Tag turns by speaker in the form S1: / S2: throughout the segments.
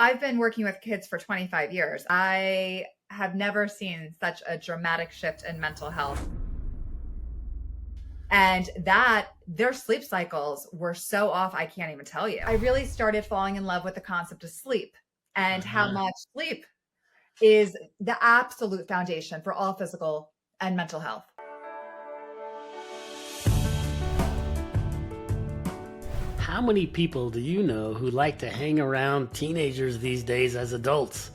S1: I've been working with kids for 25 years. I have never seen such a dramatic shift in mental health. And that their sleep cycles were so off, I can't even tell you. I really started falling in love with the concept of sleep and how much sleep is the absolute foundation for all physical and mental health.
S2: How many people do you know who like to hang around teenagers these days as adults?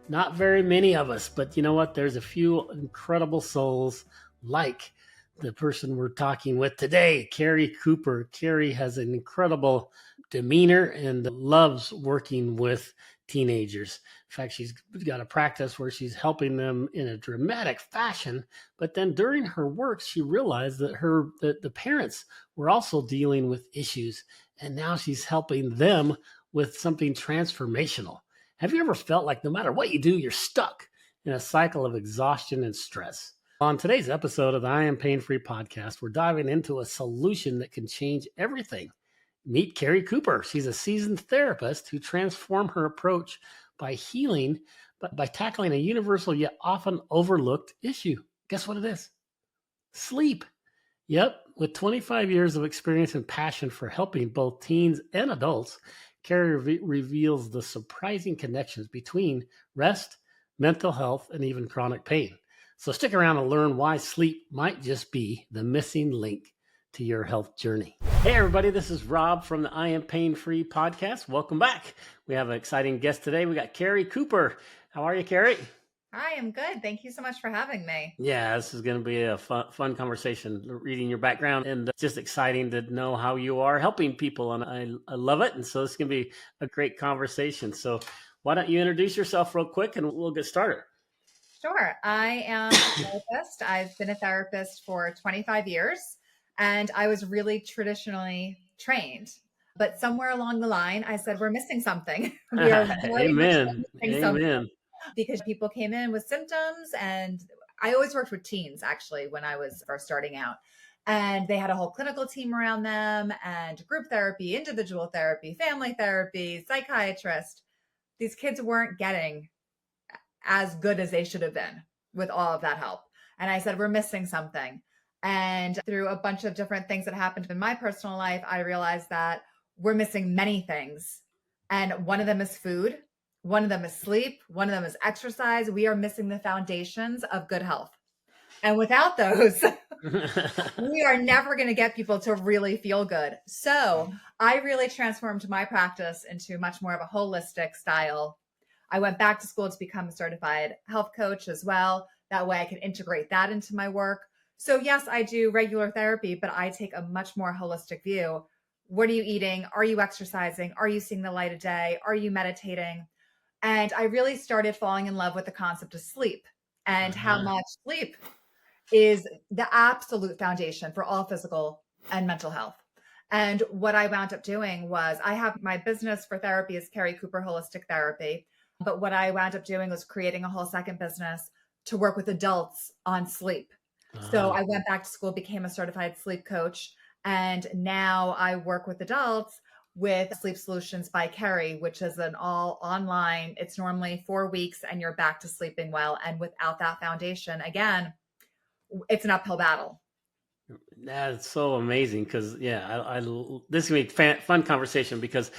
S2: Not very many of us, but you know what? There's a few incredible souls like the person we're talking with today, Carrie Cooper. Carrie has an incredible demeanor and loves working with teenagers. In fact, she's got a practice where she's helping them in a dramatic fashion. But then during her work, she realized that the parents were also dealing with issues. And now she's helping them with something transformational. Have you ever felt like no matter what you do, you're stuck in a cycle of exhaustion and stress? On today's episode of the I Am Pain-Free podcast, we're diving into a solution that can change everything. Meet Carrie Cooper. She's a seasoned therapist who transformed her approach by healing, but by tackling a universal yet often overlooked issue. Guess what it is? Sleep. Yep, with 25 years of experience and passion for helping both teens and adults, Carrie reveals the surprising connections between rest, mental health, and even chronic pain. So stick around and learn why sleep might just be the missing link to your health journey. Hey everybody, this is Rob from the I Am Pain-Free podcast. Welcome back. We have an exciting guest today. We got Carrie Cooper. How are you, Carrie?
S1: Hi, I'm good. Thank you so much for having me.
S2: Yeah, this is going to be a fun conversation, reading your background, and just exciting to know how you are helping people. And I love it. And so this is going to be a great conversation. So why don't you introduce yourself real quick and we'll get started.
S1: Sure. I am a therapist. I've been a therapist for 25 years, and I was really traditionally trained. But somewhere along the line, I said, we're missing something. We are very
S2: Amen.
S1: missing
S2: Amen.
S1: something. Because people came in with symptoms, and I always worked with teens actually when I was first starting out, and they had a whole clinical team around them and group therapy, individual therapy, family therapy, psychiatrist. These kids weren't getting as good as they should have been with all of that help. And I said, we're missing something. And through a bunch of different things that happened in my personal life, I realized that we're missing many things. And one of them is food. One of them is sleep. One of them is exercise. We are missing the foundations of good health. And without those, we are never going to get people to really feel good. So I really transformed my practice into much more of a holistic style. I went back to school to become a certified health coach as well. That way I can integrate that into my work. So yes, I do regular therapy, but I take a much more holistic view. What are you eating? Are you exercising? Are you seeing the light of day? Are you meditating? And I really started falling in love with the concept of sleep and how much sleep is the absolute foundation for all physical and mental health. And what I wound up doing was I have my business for therapy is Carrie Cooper Holistic Therapy. But what I wound up doing was creating a whole second business to work with adults on sleep. So I went back to school, became a certified sleep coach. And now I work with adults with Sleep Solutions by Carrie, which is an all online. It's normally 4 weeks and you're back to sleeping well. And without that foundation, again, it's an uphill battle.
S2: That's so amazing because, this is going to be a fun conversation because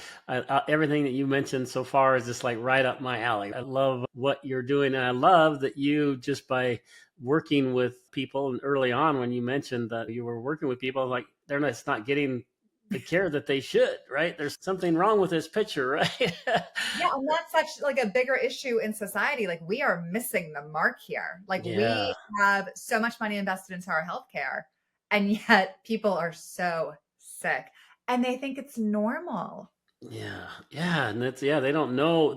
S2: everything that you mentioned so far is just like right up my alley. I love what you're doing. And I love that you just by working with people and early on when you mentioned that you were working with people, like they're just not getting the care that they should, right? There's something wrong with this picture, right?
S1: Yeah, and that's such like a bigger issue in society. Like we are missing the mark here. Like we have so much money invested into our healthcare, and yet people are so sick and they think it's normal.
S2: Yeah. And they don't know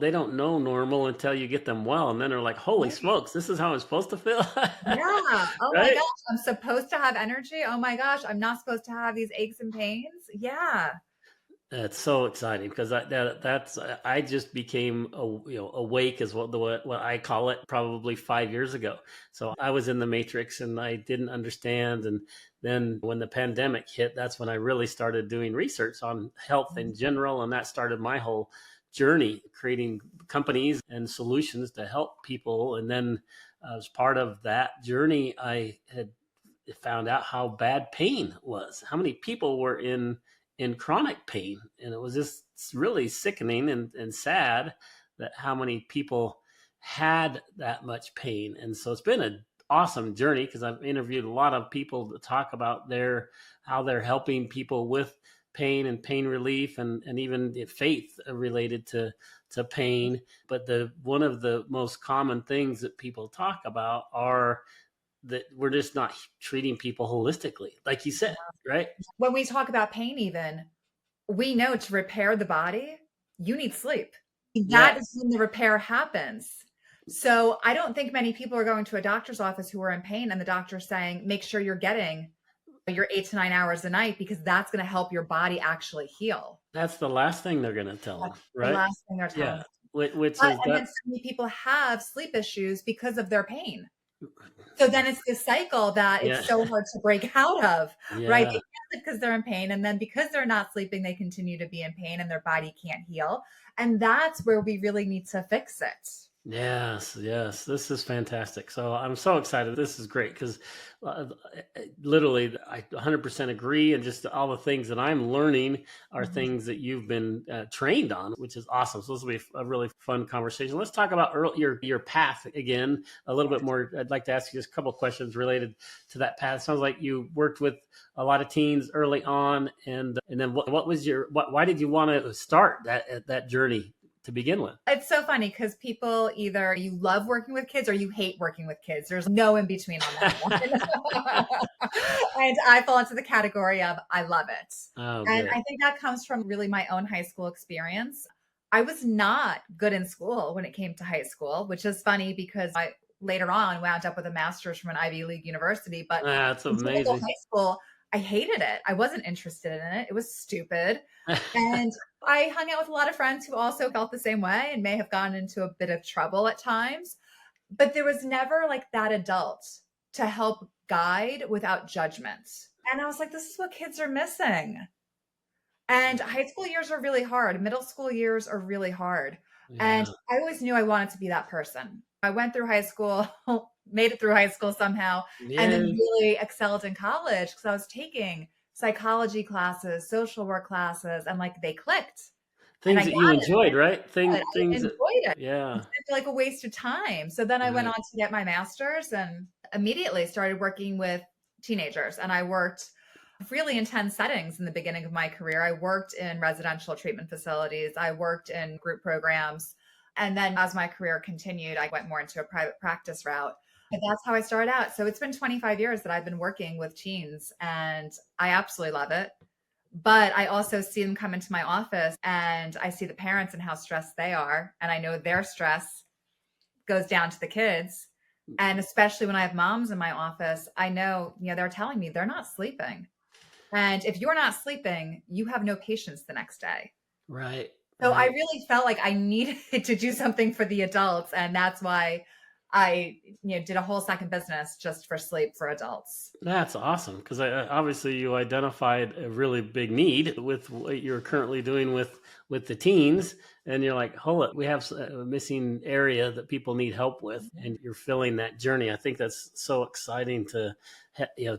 S2: normal until you get them well. And then they're like, holy smokes, this is how I'm supposed to feel.
S1: Yeah. Oh
S2: Right?
S1: my gosh, I'm supposed to have energy. Oh my gosh, I'm not supposed to have these aches and pains. Yeah.
S2: That's so exciting because that's I just became awake is what I call it probably 5 years ago. So I was in the matrix and I didn't understand, and then when the pandemic hit, that's when I really started doing research on health in general, and that started my whole journey, creating companies and solutions to help people. And then as part of that journey, I had found out how bad pain was, how many people were in chronic pain. And it was just really sickening and sad that how many people had that much pain. And so it's been an awesome journey because I've interviewed a lot of people to talk about how they're helping people with pain and pain relief, and even faith related to pain. But the one of the most common things that people talk about are that we're just not treating people holistically, like you said, right?
S1: When we talk about pain, even, we know to repair the body, you need sleep.
S2: Yeah,
S1: That is when the repair happens. So I don't think many people are going to a doctor's office who are in pain and the doctor's saying, make sure you're getting your 8 to 9 hours a night because that's going to help your body actually heal.
S2: that's the last thing they're going to tell them,
S1: That's the
S2: right?
S1: last thing they're telling
S2: Yeah,
S1: us.
S2: which
S1: But
S2: is
S1: and then
S2: that.
S1: so many people have sleep issues because of their pain. So then it's this cycle that
S2: Yeah,
S1: it's so hard to break out of, right? They
S2: yeah.
S1: can't sleep because they're in pain. And then because they're not sleeping, they continue to be in pain and their body can't heal. And that's where we really need to fix it.
S2: Yes, yes, this is fantastic. So I'm so excited. This is great because uh, literally I 100% agree. And just all the things that I'm learning are
S1: Mhm.
S2: things that you've been trained on, which is awesome. So this will be a really fun conversation. Let's talk about your path again a little bit more. I'd like to ask you just a couple of questions related to that path. It sounds like you worked with a lot of teens early on, and then what was why did you want to start that journey to begin with?
S1: It's so funny because people either you love working with kids or you hate working with kids. There's no in between on that one. And I fall into the category of I love it.
S2: Oh,
S1: And
S2: good.
S1: I think that comes from really my own high school experience. I was not good in school when it came to high school, which is funny because I later on wound up with a master's from an Ivy League university. But
S2: That's
S1: in typical
S2: amazing.
S1: high school, I hated it. I wasn't interested in it. It was stupid. And I hung out with a lot of friends who also felt the same way and may have gotten into a bit of trouble at times. But there was never like that adult to help guide without judgment. And I was like, this is what kids are missing. And high school years are really hard. Middle school years are really hard. And
S2: Yeah.
S1: I always knew I wanted to be that person. I went through high school, made it through high school somehow, and then
S2: Yeah.
S1: really excelled in college because I was taking psychology classes, social work classes, and like they clicked. And I
S2: Things that you
S1: got it.
S2: enjoyed, right?
S1: I
S2: Things that,
S1: enjoyed it.
S2: yeah.
S1: It felt like a waste of time. So then I went
S2: Right.
S1: on to get my master's and immediately started working with teenagers. And I worked really intense settings in the beginning of my career. I worked in residential treatment facilities, I worked in group programs. And then as my career continued, I went more into a private practice route. But that's how I started out. So it's been 25 years that I've been working with teens and I absolutely love it. But I also see them come into my office and I see the parents and how stressed they are. And I know their stress goes down to the kids. And especially when I have moms in my office, I know, they're telling me they're not sleeping. And if you're not sleeping, you have no patience the next day.
S2: Right.
S1: So I
S2: Right.
S1: really felt like I needed to do something for the adults. And that's why I, did a whole second business just for sleep for adults.
S2: That's awesome because obviously you identified a really big need with what you're currently doing with the teens, and you're like, hold it, we have a missing area that people need help with, and you're filling that journey. I think that's so exciting to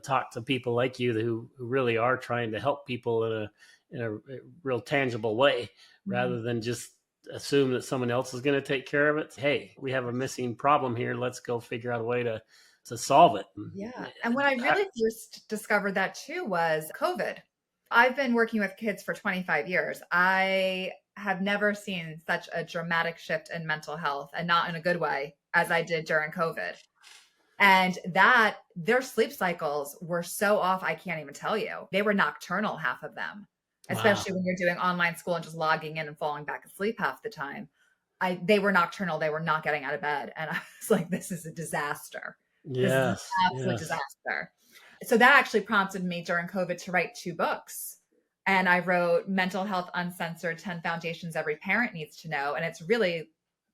S2: talk to people like you who really are trying to help people in a real tangible way,
S1: Mhm.
S2: rather than just assume that someone else is going to take care of it. Hey, we have a missing problem here. Let's go figure out a way to solve it.
S1: Yeah. And when I really first discovered that too was COVID. I've been working with kids for 25 years. I have never seen such a dramatic shift in mental health and not in a good way as I did during COVID. And that their sleep cycles were so off, I can't even tell you. They were nocturnal, half of them,
S2: Wow.
S1: especially when you're doing online school and just logging in and falling back asleep half the time. They were nocturnal. They were not getting out of bed. And I was like, this is a disaster. This is an
S2: Yes.
S1: absolute
S2: Yes.
S1: disaster. So that actually prompted me during COVID to write 2 books. And I wrote Mental Health Uncensored 10 Foundations Every Parent Needs to Know. And it's really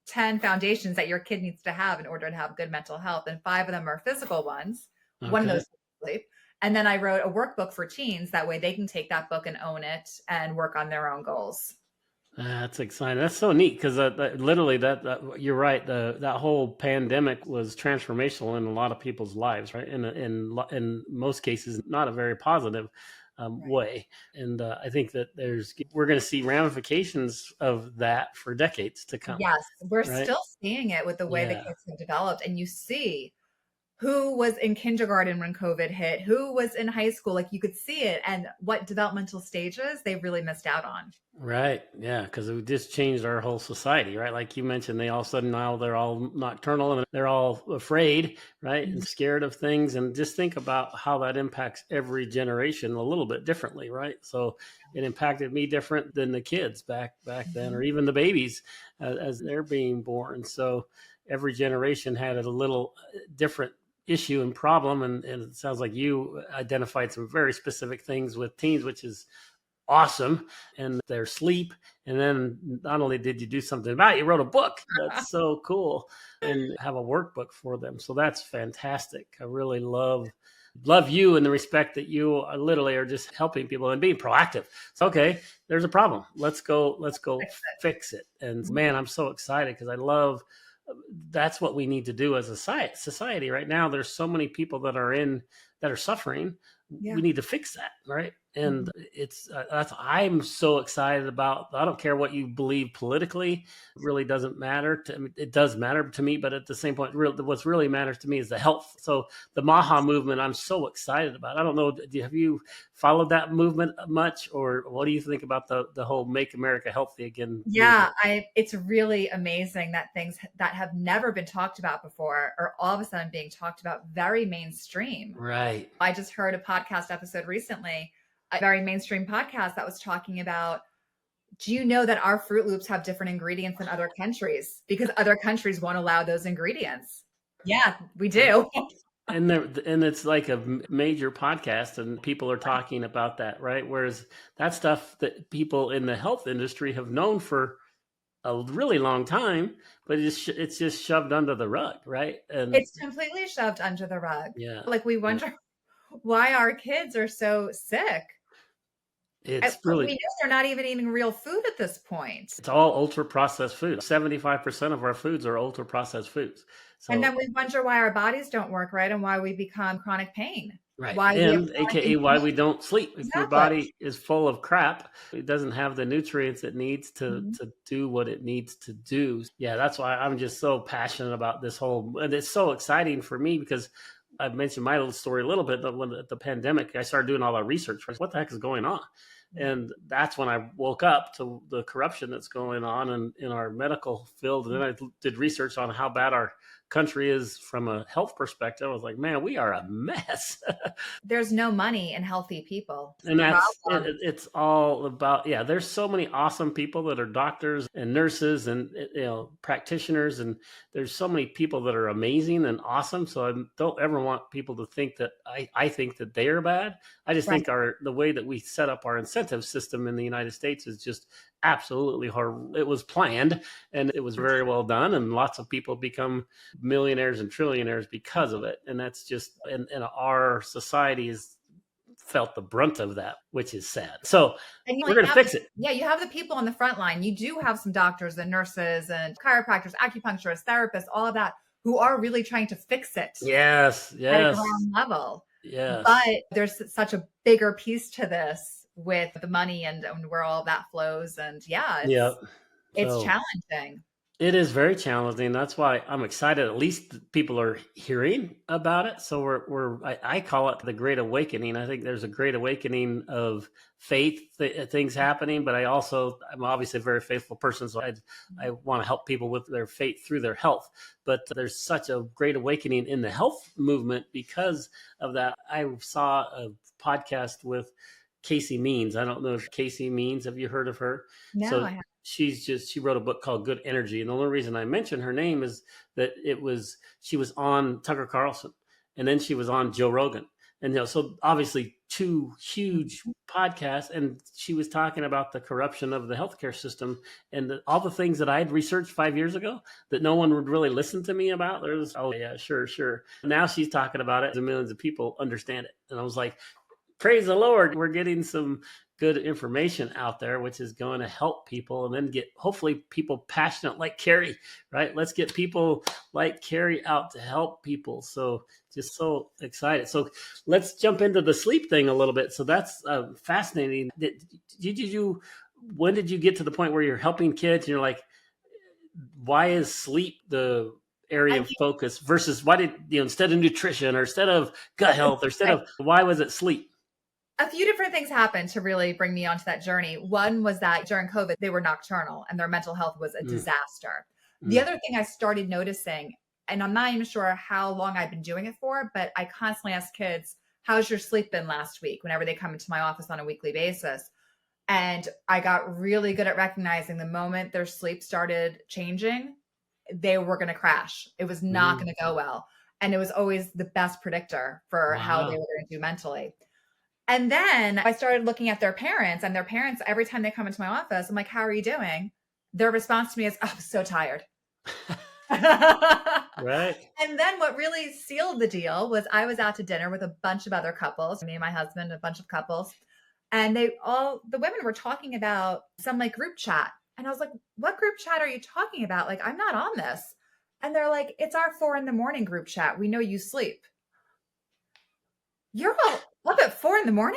S1: 10 foundations that your kid needs to have in order to have good mental health. And 5 of them are physical ones. One of
S2: Okay.
S1: those is sleep. And then I wrote a workbook for teens. That way they can take that book and own it and work on their own goals.
S2: That's exciting. That's so neat because literally you're right. That whole pandemic was transformational in a lot of people's lives, right? In most cases, not a very positive
S1: Right.
S2: way. And I think that we're going to see ramifications of that for decades to come,
S1: Yes, we're
S2: right?
S1: still seeing it with the way the
S2: Yeah.
S1: kids have developed. And you see who was in kindergarten when COVID hit, who was in high school. Like you could see it and what developmental stages they really missed out on.
S2: Right. Yeah. Because it just changed our whole society, right? Like you mentioned, they all of a sudden now they're all nocturnal and they're all afraid, right? And
S1: Mhm.
S2: scared of things. And just think about how that impacts every generation a little bit differently, right? So it impacted me different than the kids back then, or
S1: Mhm.
S2: even the babies as they're being born. So every generation had a little different issue and problem. And it sounds like you identified some very specific things with teens, which is awesome, and their sleep. And then not only did you do something about it, you wrote a book. That's so cool, and have a workbook for them. So that's fantastic. I really love you in the respect that you are literally are just helping people and being proactive. So okay, there's a problem. Let's go fix it. And man, I'm so excited because I love that's what we need to do as a society right now. There's so many people that are suffering. We
S1: Yeah.
S2: need to fix that, right? And
S1: Mhm.
S2: it's that's I'm so excited about. I don't care what you believe politically; it really doesn't matter. I mean, it does matter to me, but at the same point, what's really matters to me is the health. So the Maha movement, I'm so excited about. I don't know. Have you followed that movement much, or what do you think about the whole "Make America Healthy Again"
S1: Yeah,
S2: movement?
S1: it's really amazing that things that have never been talked about before are all of a sudden being talked about very mainstream.
S2: Right.
S1: I just heard a podcast episode recently, a very mainstream podcast that was talking about, do you know that our Fruit Loops have different ingredients than other countries because other countries won't allow those ingredients? Yeah, we do.
S2: And it's like a major podcast, and people are talking about that, right? Whereas that stuff that people in the health industry have known for a really long time, but it's just shoved under the rug, right? And
S1: It's completely shoved under the rug.
S2: yeah,
S1: Like we
S2: yeah,
S1: wonder why our kids are so sick.
S2: it's
S1: We
S2: really
S1: know they're not even eating real food at this point.
S2: it's all ultra processed food. 75% of our foods are ultra processed foods.
S1: And
S2: So
S1: then we wonder why our bodies don't work right and why we become chronic pain,
S2: right.
S1: why we have
S2: And
S1: chronic
S2: AKA why we
S1: inflammation.
S2: don't sleep. If your
S1: Exactly.
S2: body is full of crap, it doesn't have the nutrients it needs
S1: Mhm.
S2: to do what it needs to do. Yeah, that's why I'm just so passionate about this whole, and it's so exciting for me because I've mentioned my little story a little bit, but when the pandemic, I started doing all that research. What the heck is going on?
S1: Yeah.
S2: And that's when I woke up to the corruption that's going on in our medical field. And then I did research on how bad our country is from a health perspective. I was like, man, we are a mess.
S1: There's no money in healthy people.
S2: And
S1: The problem.
S2: it's all about, yeah, there's so many awesome people that are doctors and nurses and practitioners, and there's so many people that are amazing and awesome. So I don't ever want people to think that I think that they are bad. I just
S1: Right.
S2: think the way that we set up our incentive system in the United States is just absolutely hard. It was planned and it was very well done, and lots of people become millionaires and trillionaires because of it. And that's just, and our society is felt the brunt of that, which is sad. So
S1: And
S2: we're going to fix it.
S1: yeah, you have the people on the front line. You do have some doctors and nurses and chiropractors, acupuncturists, therapists, all of that who are really trying to fix it
S2: Yes,
S1: at a
S2: yes,
S1: ground level. But
S2: yes.
S1: there's such a bigger piece to this with the money and where all that flows. And yeah,
S2: Yep.
S1: it's
S2: So
S1: challenging.
S2: it is very challenging. That's why I'm excited. At least people are hearing about it. So I call it the Great Awakening. I think there's a Great Awakening of faith things happening, but I'm obviously a very faithful person, so I want to help people with their faith through their health. But there's such a great awakening in the health movement because of that. I saw a podcast with Casey Means. I don't know if Casey Means. Have you heard of her?
S1: No,
S2: So
S1: I have.
S2: she wrote a book called Good Energy, and the only reason I mention her name is that she was on Tucker Carlson, and then she was on Joe Rogan, and so obviously two huge podcasts, and she was talking about the corruption of the healthcare system and all the things that I had researched 5 years ago that no one would really listen to me about. There's oh yeah, sure. Now she's talking about it, and millions of people understand it, and I was like, praise the Lord, we're getting some good information out there, which is going to help people and then get hopefully people passionate like Carrie, right? Let's get people like Carrie out to help people. So just so excited. So let's jump into the sleep thing a little bit. So that's fascinating. When did you get to the point where you're helping kids and you're like, why is sleep the area of focus versus why did, instead of nutrition or instead of gut health or why was it sleep?
S1: A few different things happened to really bring me onto that journey. One was that during COVID, they were nocturnal and their mental health was a disaster. The other thing I started noticing, and I'm not even sure how long I've been doing it for, but I constantly ask kids, how's your sleep been last week? Whenever they come into my office on a weekly basis. And I got really good at recognizing the moment their sleep started changing, they were going to crash. It was not going to go well. And it was always the best predictor for how they were going to do mentally. And then I started looking at their parents, and their parents, every time they come into my office, I'm like, how are you doing? Their response to me is, oh, I'm so tired.
S2: Right.
S1: And then what really sealed the deal was I was out to dinner with a bunch of other couples, me and my husband, a bunch of couples. And the women were talking about some like group chat. And I was like, what group chat are you talking about? Like, I'm not on this. And they're like, it's our 4 a.m. group chat. We know you sleep. You're all up at 4 a.m?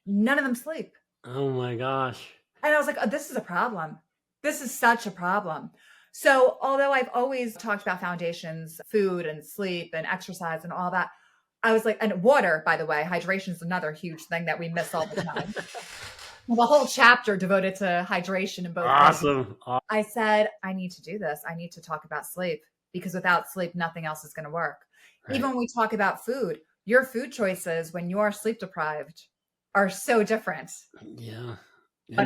S1: None of them sleep.
S2: Oh my gosh.
S1: And I was like, oh, this is a problem. This is such a problem. So although I've always talked about foundations, food and sleep and exercise and all that, I was like, and water, by the way, hydration is another huge thing that we miss all the time. The whole chapter devoted to hydration in both.
S2: Awesome.
S1: I said, I need to do this. I need to talk about sleep because without sleep, nothing else is going to work. Right. Even when we talk about food, your food choices when you are sleep deprived are so different.
S2: Yeah.
S1: But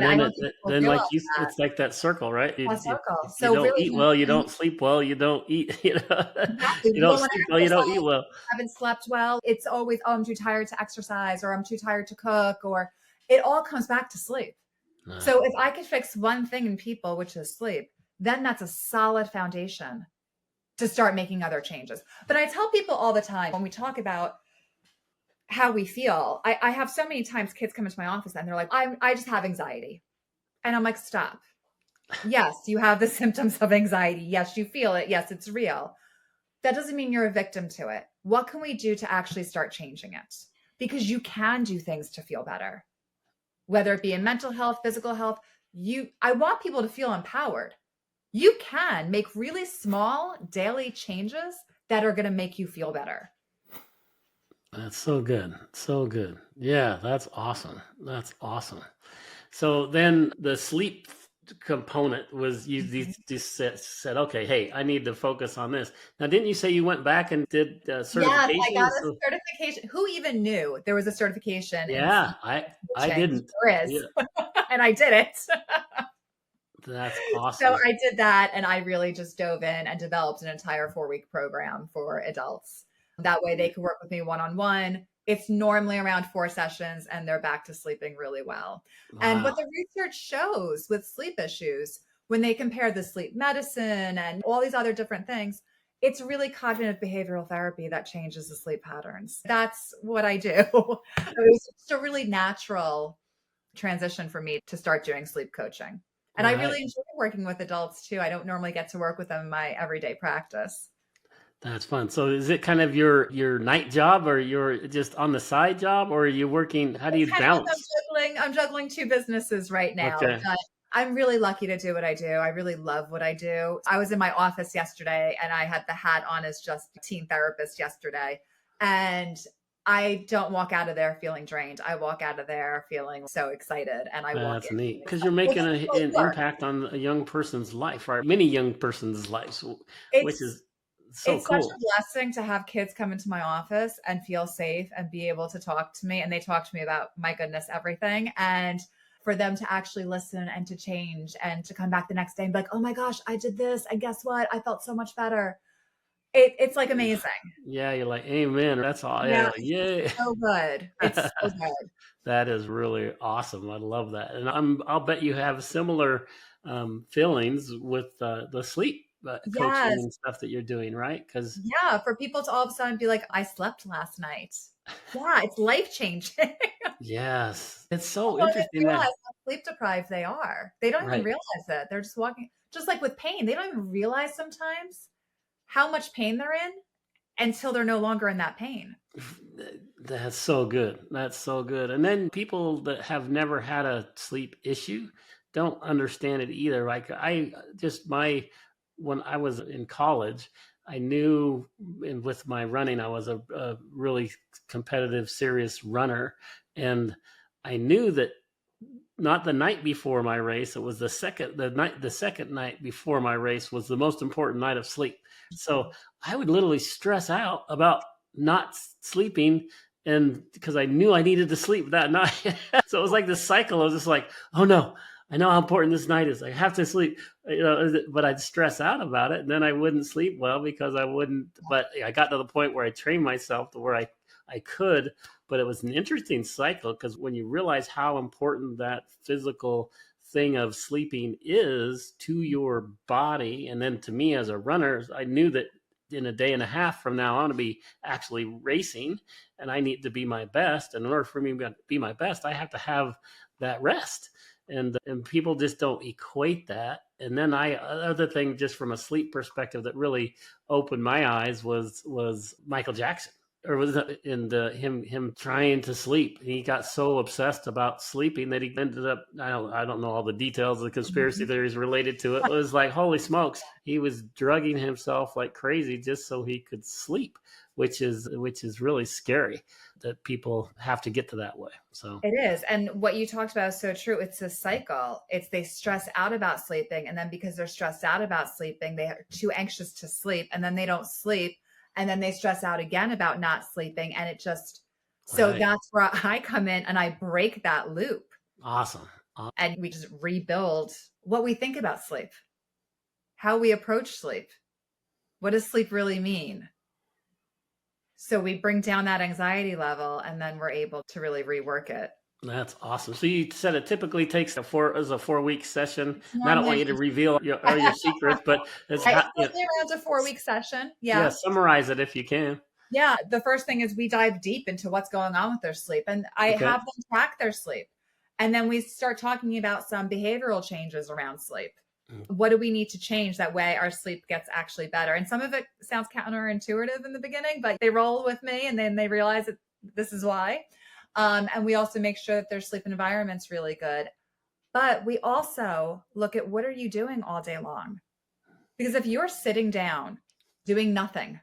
S2: then like it's like that circle, right?
S1: Circle.
S2: So you don't really eat well, you don't sleep well, you don't eat,
S1: Exactly.
S2: You don't sleep well, you don't eat well.
S1: Haven't slept well. It's always, oh, I'm too tired to exercise, or I'm too tired to cook, or it all comes back to sleep. So if I could fix one thing in people, which is sleep, then that's a solid foundation to start making other changes. But I tell people all the time when we talk about how we feel, I have so many times kids come into my office and they're like, I just have anxiety. And I'm like, stop. Yes, you have the symptoms of anxiety. Yes, you feel it. Yes, it's real. That doesn't mean you're a victim to it. What can we do to actually start changing it? Because you can do things to feel better, whether it be in mental health, physical health. I want people to feel empowered. You can make really small daily changes that are going to make you feel better.
S2: That's so good. So good. Yeah, that's awesome. That's awesome. So then the sleep component was you just said, okay, hey, I need to focus on this. Now, didn't you say you went back and did certification?
S1: Yes, I got a certification. Who even knew there was a certification?
S2: Yeah, I didn't.
S1: There is. Yeah. And I did it.
S2: That's awesome.
S1: So I did that, and I really just dove in and developed an entire 4-week program for adults. That way they could work with me one-on-one. It's normally around 4 sessions and they're back to sleeping really well. Wow. And what the research shows with sleep issues, when they compare the sleep medicine and all these other different things, it's really cognitive behavioral therapy that changes the sleep patterns. That's what I do. It was just a really natural transition for me to start doing sleep coaching. And right. I really enjoy working with adults too. I don't normally get to work with them in my everyday practice.
S2: That's fun. So is it kind of your night job, or you're just on the side job, or are you working? How do you balance?
S1: I'm juggling 2 businesses right now. Okay. But I'm really lucky to do what I do. I really love what I do. I was in my office yesterday and I had the hat on as just a teen therapist yesterday. And I don't walk out of there feeling drained. I walk out of there feeling so excited. And
S2: that's neat, because you're making an impact on a young person's life, right? Many young person's lives, which is so
S1: it's
S2: cool.
S1: Such a blessing to have kids come into my office and feel safe and be able to talk to me. And they talk to me about, my goodness, everything. And for them to actually listen and to change and to come back the next day and be like, oh my gosh, I did this. And guess what? I felt so much better. It's like amazing.
S2: Yeah. You're like, amen. That's all.
S1: Yeah.
S2: Yeah.
S1: So good. It's so good.
S2: That is really awesome. I love that. And I'll bet you have similar feelings with the sleep coaching and stuff that you're doing, right? Because
S1: for people to all of a sudden be like, I slept last night. Yeah, it's life changing.
S2: Yes. It's
S1: People
S2: so
S1: don't even
S2: interesting that,
S1: realize how sleep deprived they are. They don't even
S2: right.
S1: realize that. They're just walking, just like with pain. They don't even realize sometimes how much pain they're in until they're no longer in that pain.
S2: That's so good. That's so good. And then people that have never had a sleep issue don't understand it either. Like I just my when I was in college, I knew, and with my running, I was a really competitive, serious runner, and I knew that not the night before my race, it was the second night before my race was the most important night of sleep. So I would literally stress out about not sleeping, and because I knew I needed to sleep that night. So it was like this cycle. I was just like, oh no, I know how important this night is, I have to sleep. But I'd stress out about it, and then I wouldn't sleep well because I wouldn't. But I got to the point where I trained myself to where I could. But it was an interesting cycle, because when you realize how important that physical thing of sleeping is to your body, and then to me as a runner, I knew that in a day and a half from now on to be actually racing, and I need to be my best. And in order for me to be my best, I have to have that rest. And people just don't equate that. And then other thing, just from a sleep perspective, that really opened my eyes was Michael Jackson, or was it in him trying to sleep. He got so obsessed about sleeping that he ended up, I don't know all the details of the conspiracy
S1: Mhm.
S2: theories related to it. It was like, holy smokes, he was drugging himself like crazy just so he could sleep, which is really scary that people have to get to that way. So
S1: It is. And what you talked about is so true. It's a cycle. It's they stress out about sleeping. And then because they're stressed out about sleeping, they are too anxious to sleep. And then they don't sleep. And then they stress out again about not sleeping. And it just, so
S2: right.
S1: that's where I come in and I break that loop
S2: Awesome.
S1: and we just rebuild what we think about sleep, how we approach sleep. What does sleep really mean? So we bring down that anxiety level and then we're able to really rework it.
S2: That's awesome. So you said it typically takes a 4 week session.
S1: It's
S2: And I don't want
S1: normally
S2: you to reveal all your secrets, but
S1: it's normally around a 4 week session.
S2: yeah,
S1: Yeah.
S2: summarize it if you can.
S1: Yeah. The first thing is we dive deep into what's going on with their sleep and I
S2: Okay.
S1: have them track their sleep. And then we start talking about some behavioral changes around sleep.
S2: Mm.
S1: What do we need to change that way our sleep gets actually better? And some of it sounds counterintuitive in the beginning, but they roll with me and then they realize that this is why. And we also make sure that their sleep environment's really good. But we also look at what are you doing all day long? Because if you're sitting down doing nothing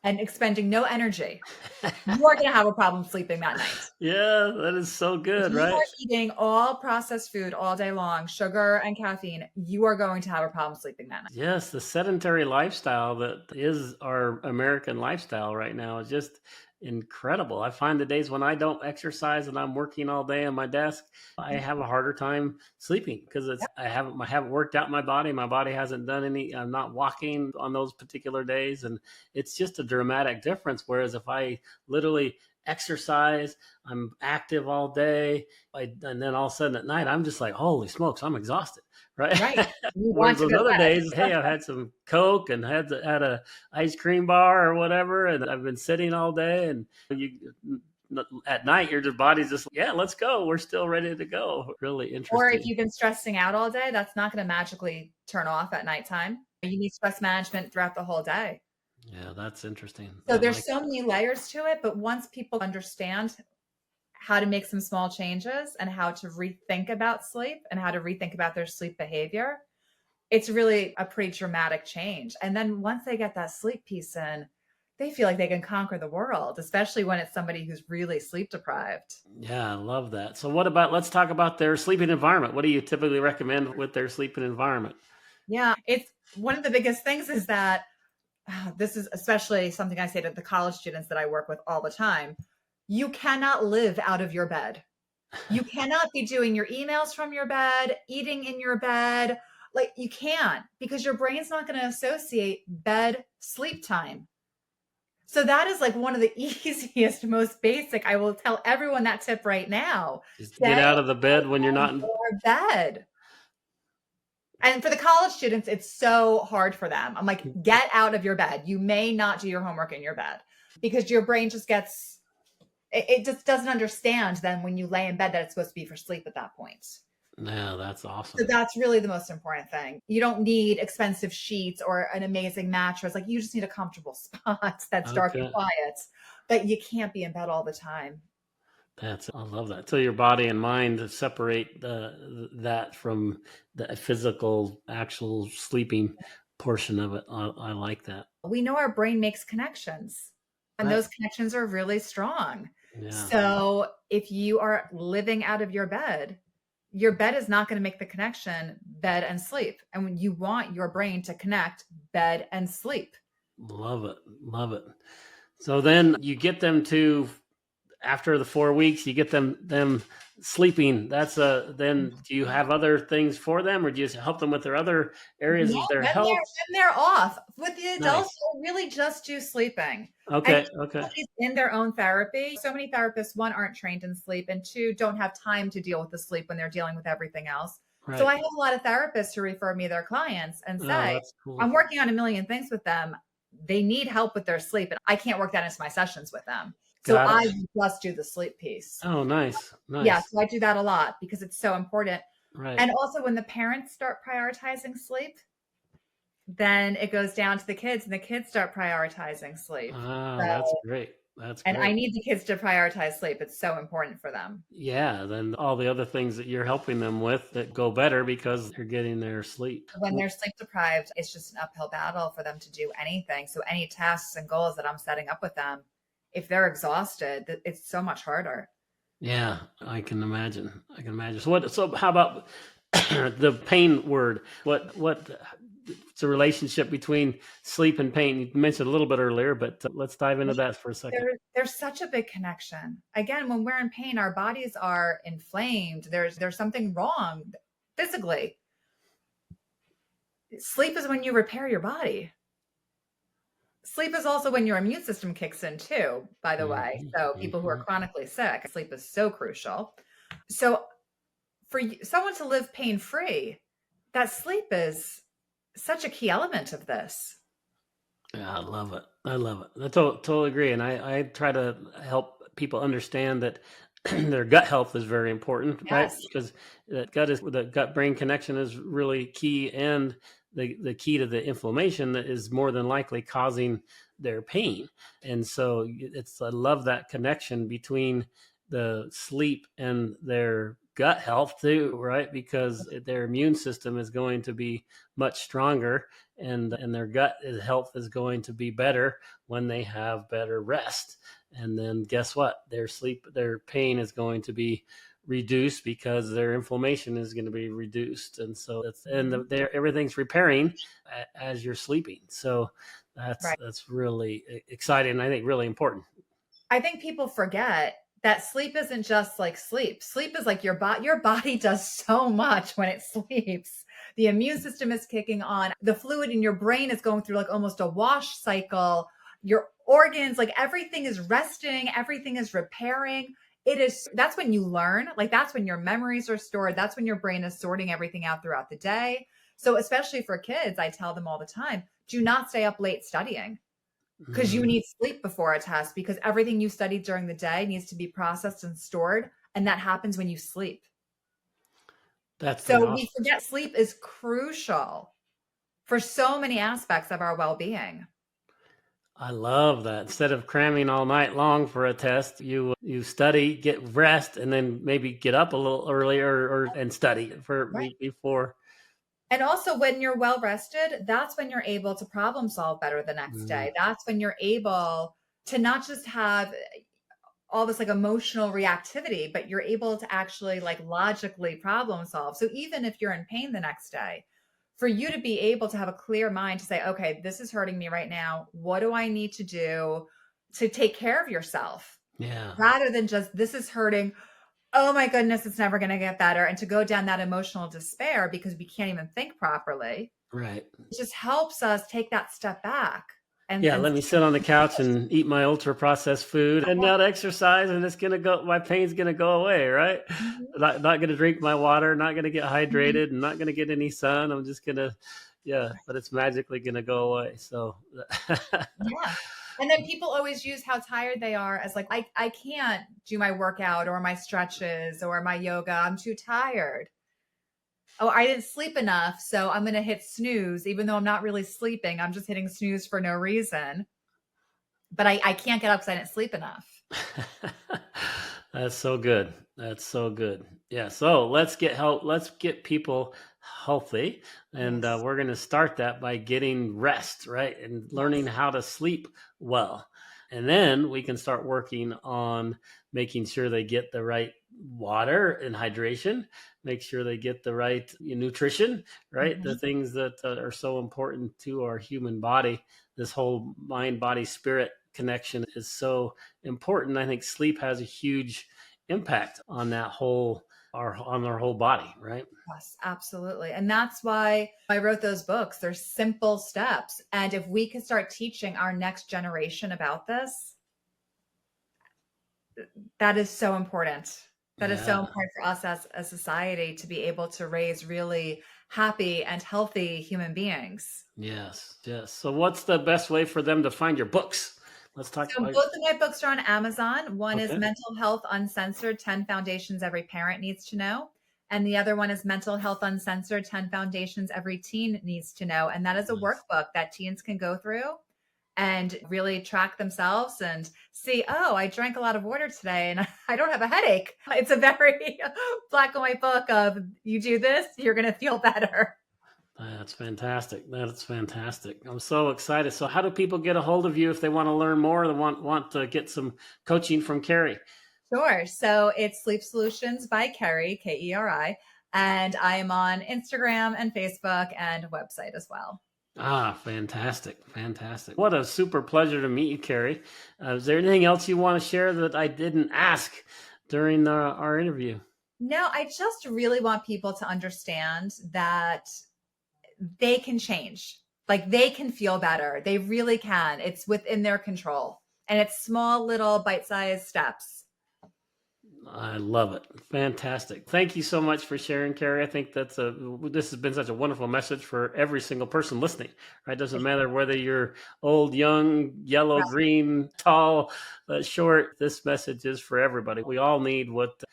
S1: and expending no energy, you are going to have a problem sleeping that night.
S2: Yeah, that is so
S1: If
S2: good,
S1: you
S2: right?
S1: are eating all processed food all day long, sugar and caffeine, you are going to have a problem sleeping that night.
S2: Yes, the sedentary lifestyle that is our American lifestyle right now is just incredible. I find the days when I don't exercise and I'm working all day on my desk, I have a harder time sleeping because I haven't worked out my body. My body hasn't done any. I'm not walking on those particular days, and it's just a dramatic difference. Whereas if I literally exercise, I'm active all day, and then all of a sudden at night, I'm just like, holy smokes, I'm exhausted, right?
S1: Right. You
S2: Whereas
S1: want to
S2: those
S1: go to
S2: other
S1: bed.
S2: days, hey, I've had some Coke and had a ice cream bar or whatever, and I've been sitting all day. And you at night, your body's just, yeah, let's go. We're still ready to go. Really
S1: Or if
S2: interesting.
S1: you've been stressing out all day, that's not going to magically turn off at nighttime. You need stress management throughout the whole day.
S2: Yeah, that's interesting.
S1: So
S2: I
S1: there's
S2: like
S1: so
S2: that.
S1: many layers to it, but once people understand how to make some small changes and how to rethink about sleep and how to rethink about their sleep behavior, it's really a pretty dramatic change. And then once they get that sleep piece in, they feel like they can conquer the world, especially when it's somebody who's really sleep deprived.
S2: Yeah, I love that. So, let's talk about their sleeping environment. What do you typically recommend with their sleeping environment?
S1: Yeah, it's one of the biggest things is that this is especially something I say to the college students that I work with all the time. You cannot live out of your bed. You cannot be doing your emails from your bed, eating in your bed. Like you can't because your brain's not going to associate bed sleep time. So that is like one of the easiest, most basic. I will tell everyone that tip right now.
S2: Just get
S1: Stay
S2: out of the bed when you're
S1: in
S2: not in.
S1: your bed. And for the college students, it's so hard for them. I'm like, get out of your bed. You may not do your homework in your bed because your brain just gets It just doesn't understand then when you lay in bed that it's supposed to be for sleep at that point.
S2: Yeah, that's
S1: So
S2: awesome.
S1: that's really the most important thing. You don't need expensive sheets or an amazing mattress. Like you just need a comfortable spot that's dark and
S2: Okay.
S1: quiet. But you can't be in bed all the time.
S2: I love that. So your body and mind separate that from the physical, actual sleeping portion of it. I like that.
S1: We know our brain makes connections, and
S2: Right.
S1: those connections are really strong.
S2: Yeah.
S1: So if you are living out of your bed is not going to make the connection bed and sleep. And when you want your brain to connect bed and sleep.
S2: Love it. Love it. So then you get them to after the 4 weeks, you get them sleeping. That's then do you have other things for them, or do you just help them with their other areas
S1: No,
S2: of their
S1: when
S2: health?
S1: they're off. With the adults,
S2: Nice.
S1: they really just do sleeping. And
S2: Okay.
S1: each
S2: Okay.
S1: somebody's in their own therapy. So many therapists, one, aren't trained in sleep, and two, don't have time to deal with the sleep when they're dealing with everything else. So
S2: Right.
S1: I have a lot of therapists who refer me their clients and
S2: Oh,
S1: say,
S2: that's cool.
S1: I'm working on a million things with them. They need help with their sleep, and I can't work that into my sessions with them. So
S2: Got it.
S1: I just do the sleep piece.
S2: Oh, nice.
S1: Yeah,
S2: Nice.
S1: so I do that a lot because it's so important.
S2: Right.
S1: And also when the parents start prioritizing sleep, then it goes down to the kids and the kids start prioritizing sleep.
S2: Ah, that's
S1: So,
S2: great. That's
S1: and I
S2: great.
S1: need the kids to prioritize sleep. It's so important for them.
S2: Yeah, then all the other things that you're helping them with that go better because they're getting their sleep.
S1: When they're sleep deprived, it's just an uphill battle for them to do anything. So any tasks and goals that I'm setting up with them, if they're exhausted, it's so much harder.
S2: Yeah, I can imagine. I can imagine. So how about the pain word? What's the relationship between sleep and pain? You mentioned a little bit earlier, but let's dive into that for a second.
S1: There's such a big connection. Again, when we're in pain, our bodies are inflamed. There's something wrong physically. Sleep is when you repair your body. Sleep is also when your immune system kicks in too, by the way.
S2: Mhm,
S1: So people who are
S2: mhm.
S1: chronically sick, sleep is so crucial. So for someone to live pain free, that sleep is such a key element of this.
S2: Yeah, I love it. I love it. I totally agree. And I try to help people understand that their gut health is very important, right?
S1: Yes.
S2: Because the gut brain connection is really key, and the key to the inflammation that is more than likely causing their pain. And so I love that connection between the sleep and their gut health too, right? Because their immune system is going to be much stronger, and their gut health is going to be better when they have better rest. And then guess what? Their pain is going to be reduced because their inflammation is going to be reduced. And so everything's repairing as you're sleeping. So
S1: Right.
S2: that's really exciting, and I think really important.
S1: I think people forget that sleep isn't just like sleep. Sleep is like your body does so much when it sleeps. The immune system is kicking on. The fluid in your brain is going through like almost a wash cycle. Your organs, like everything is resting, everything is repairing. That's when you learn. Like that's when your memories are stored. That's when your brain is sorting everything out throughout the day. So especially for kids, I tell them all the time, do not stay up late studying because you
S2: Mm,
S1: need sleep before a test because everything you studied during the day needs to be processed and stored. And that happens when you sleep.
S2: that's pretty
S1: So we
S2: awesome.
S1: forget sleep is crucial for so many aspects of our well being.
S2: I love that. Instead of cramming all night long for a test, you study, get rest, and then maybe get up a little earlier and study for
S1: Right.
S2: before.
S1: And also, when you're well rested, that's when you're able to problem solve better the next
S2: Mm,
S1: day. That's when you're able to not just have all this like emotional reactivity, but you're able to actually like logically problem solve. So even if you're in pain the next day, for you to be able to have a clear mind to say, okay, this is hurting me right now. What do I need to do to take care of yourself?
S2: yeah,
S1: Rather than just, this is hurting. Oh my goodness, it's never going to get better. And to go down that emotional despair because we can't even think properly,
S2: right.
S1: it just helps us take that step back
S2: Yeah,
S1: and
S2: let me sit on the couch and eat my ultra processed food and not exercise, and it's gonna go. My pain's gonna go away, right? Not gonna drink my water, not gonna get hydrated, and not gonna get any sun. I'm just gonna, yeah, but it's magically gonna go away. So,
S1: yeah. And then people always use how tired they are as like, I can't do my workout or my stretches or my yoga. I'm too tired. Oh, I didn't sleep enough. So I'm going to hit snooze, even though I'm not really sleeping. I'm just hitting snooze for no reason. But I can't get up because I didn't sleep enough.
S2: That's so good. That's so good. Yeah. So let's get help. Let's get people healthy. And
S1: Yes.
S2: we're going to start that by getting rest, right? And learning
S1: Yes.
S2: how to sleep well. And then we can start working on making sure they get the right water and hydration, make sure they get the right nutrition, right? The
S1: Mhm.
S2: things that are so important to our human body. This whole mind, body, spirit connection is so important. I think sleep has a huge impact on that whole on our whole body, right?
S1: Yes, absolutely. And that's why I wrote those books. They're simple steps. And if we could start teaching our next generation about this, that is so important. That is so
S2: Yeah.
S1: important for us as a society to be able to raise really happy and healthy human beings.
S2: Yes. Yes. So what's the best way for them to find your books? Let's talk
S1: So
S2: about.
S1: both of my books are on Amazon. One is
S2: Okay.
S1: Mental Health Uncensored, 10 Foundations Every Parent Needs to Know. And the other one is Mental Health Uncensored, 10 Foundations Every Teen Needs to Know. And that is a
S2: Nice.
S1: workbook that teens can go through and really track themselves and see, oh, I drank a lot of water today and I don't have a headache. It's a very black and white book of you do this, you're going to feel better.
S2: That's fantastic. That's fantastic. I'm so excited. So how do people get a hold of you if they want to learn more and want to get some coaching from Carrie?
S1: Sure. So it's Sleep Solutions by Carrie, Keri. And I am on Instagram and Facebook and website as well.
S2: Ah, fantastic. Fantastic. What a super pleasure to meet you, Carrie. Is there anything else you want to share that I didn't ask during our interview?
S1: No, I just really want people to understand that they can change. Like they can feel better. They really can. It's within their control. And it's small little bite-sized steps.
S2: I love it. Fantastic. Thank you so much for sharing, Carrie. I think this has been such a wonderful message for every single person listening, right? Doesn't matter whether you're old, young, yellow, green, tall, short. This message is for everybody. We all need what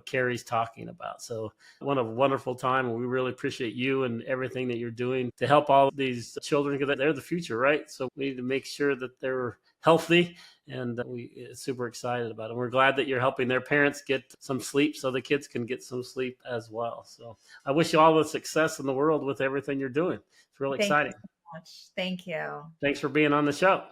S2: Carrie's talking about. So what a wonderful time. We really appreciate you and everything that you're doing to help all these children because they're the future, right? So we need to make sure that they're healthy and we super excited about it. We're glad that you're helping their parents get some sleep so the kids can get some sleep as well. So I wish you all the success in the world with everything you're doing. It's really
S1: Thank you
S2: exciting.
S1: so much. Thank you.
S2: Thanks for being on the show.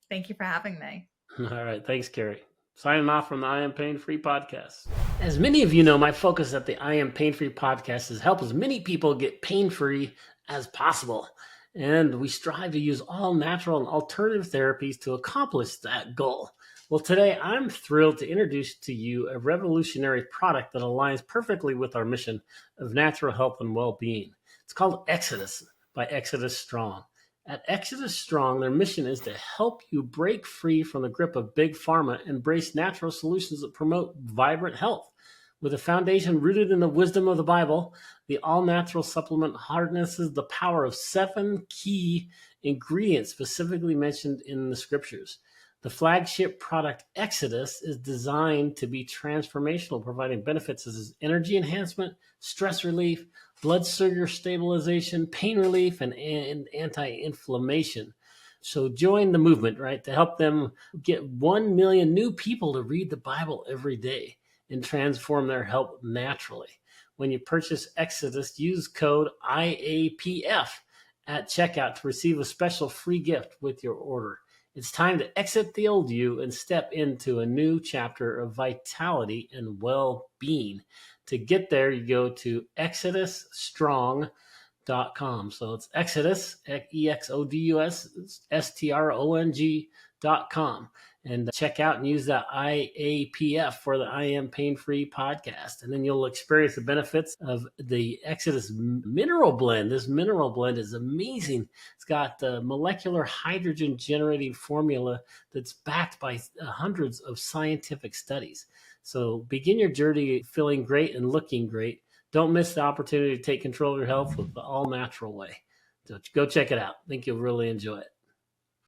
S1: Thank you for having me.
S2: All right. Thanks, Carrie. Signing off from the I Am Pain Free podcast. As many of you know, my focus at the I Am Pain Free podcast is help as many people get pain free as possible. And we strive to use all natural and alternative therapies to accomplish that goal. Well, today I'm thrilled to introduce to you a revolutionary product that aligns perfectly with our mission of natural health and well-being. It's called Exodus by Exodus Strong. At Exodus Strong, their mission is to help you break free from the grip of big pharma and embrace natural solutions that promote vibrant health. With a foundation rooted in the wisdom of the Bible, the all-natural supplement harnesses the power of 7 key ingredients specifically mentioned in the scriptures. The flagship product Exodus is designed to be transformational, providing benefits such as energy enhancement, stress relief, blood sugar stabilization, pain relief, and anti-inflammation. So join the movement, right, to help them get 1 million new people to read the Bible every day and transform their health naturally. When you purchase Exodus, use code IAPF at checkout to receive a special free gift with your order. It's time to exit the old you and step into a new chapter of vitality and well-being. To get there, you go to exodusstrong.com. So it's Exodus, EXODUSSTRONG.com. And check out and use that IAPF for the I Am Pain Free podcast. And then you'll experience the benefits of the Exodus mineral blend. This mineral blend is amazing. It's got the molecular hydrogen generating formula that's backed by hundreds of scientific studies. So begin your journey feeling great and looking great. Don't miss the opportunity to take control of your health with the all natural way. So go check it out. I think you'll really enjoy it.